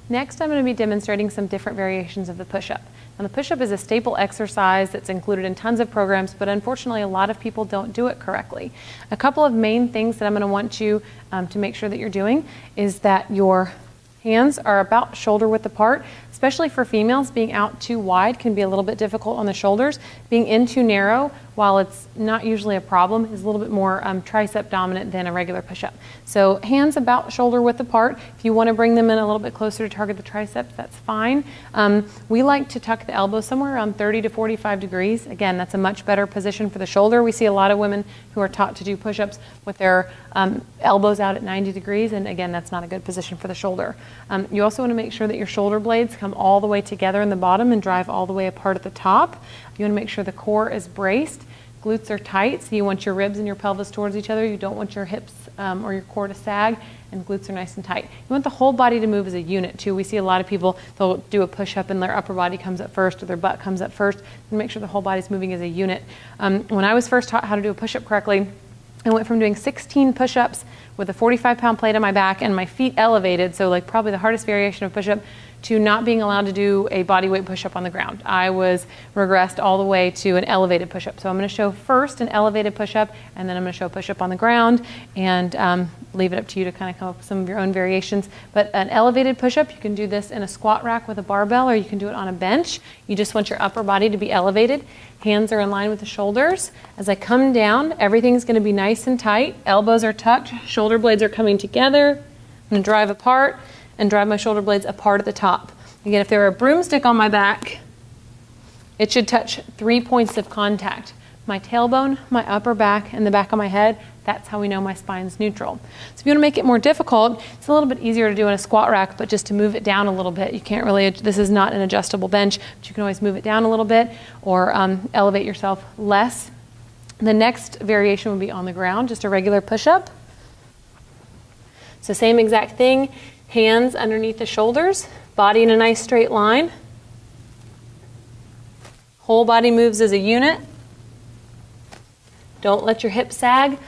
Next, I'm going to be demonstrating some different variations of the push-up. Now, the push-up is a staple exercise that's included in tons of programs, but unfortunately a lot of people don't do it correctly. A couple of main things that I'm going to want you to make sure that you're doing is that your hands are about shoulder width apart. Especially for females, being out too wide can be a little bit difficult on the shoulders. Being in too narrow, while it's not usually a problem, is a little bit more tricep dominant than a regular push-up. So hands about shoulder width apart. If you want to bring them in a little bit closer to target the triceps, that's fine. We like to tuck the elbows somewhere around 30 to 45 degrees. Again, that's a much better position for the shoulder. We see a lot of women who are taught to do push-ups with their elbows out at 90 degrees, and again, that's not a good position for the shoulder. You also want to make sure that your shoulder blades come all the way together in the bottom and drive all the way apart at the top. You want to make sure the core is braced. Glutes are tight, so you want your ribs and your pelvis towards each other. You don't want your hips or your core to sag, and glutes are nice and tight. You want the whole body to move as a unit too. We see a lot of people, they'll do a push-up and their upper body comes up first or their butt comes up first, and make sure the whole body's moving as a unit. When I was first taught how to do a push-up correctly, I went from doing 16 push-ups with a 45-pound plate on my back and my feet elevated, so like probably the hardest variation of push-up, to not being allowed to do a body weight push-up on the ground. I was regressed all the way to an elevated push-up. So I'm going to show first an elevated push-up, and then I'm going to show a push-up on the ground, and leave it up to you to kind of come up with some of your own variations. But an elevated push-up, you can do this in a squat rack with a barbell, or you can do it on a bench. You just want your upper body to be elevated. Hands are in line with the shoulders. As I come down, everything's going to be nice and tight. Elbows are tucked, shoulder blades are coming together. I'm going to drive apart and drive my shoulder blades apart at the top. Again, if there were a broomstick on my back, it should touch 3 points of contact. My tailbone, my upper back, and the back of my head. That's how we know my spine's neutral. So if you want to make it more difficult, it's a little bit easier to do in a squat rack, but just to move it down a little bit. You can't really, this is not an adjustable bench, but you can always move it down a little bit or elevate yourself less. The next variation would be on the ground, just a regular push-up. So same exact thing. Hands underneath the shoulders, body in a nice straight line. Whole body moves as a unit. Don't let your hips sag.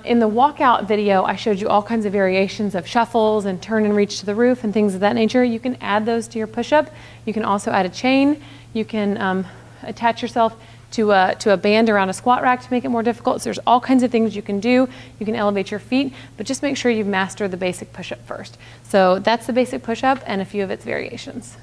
In the walkout video, I showed you all kinds of variations of shuffles and turn and reach to the roof and things of that nature. You can add those to your push-up. You can also add a chain. You can attach yourself to a band around a squat rack to make it more difficult. So there's all kinds of things you can do. You can elevate your feet, but just make sure you've mastered the basic push-up first. So that's the basic push-up and a few of its variations.